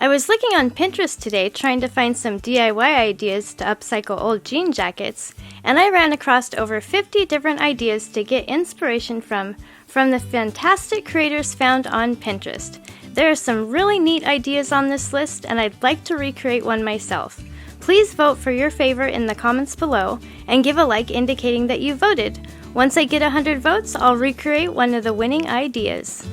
I was looking on Pinterest today trying to find some DIY ideas to upcycle old jean jackets, and I ran across over 50 different ideas to get inspiration from the fantastic creators found on Pinterest. There are some really neat ideas on this list, and I'd like to recreate one myself. Please vote for your favorite in the comments below, and give a like indicating that you voted. Once I get 100 votes, I'll recreate one of the winning ideas.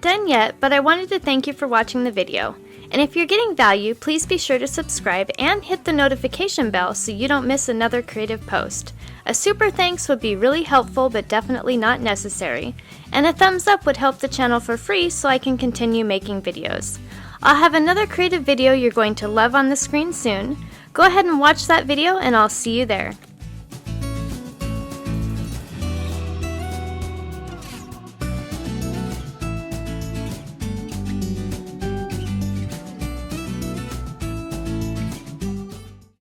done yet, but I wanted to thank you for watching the video. And if you're getting value, please be sure to subscribe and hit the notification bell so you don't miss another creative post. A super thanks would be really helpful but definitely not necessary. And a thumbs up would help the channel for free so I can continue making videos. I'll have another creative video you're going to love on the screen soon. Go ahead and watch that video and I'll see you there.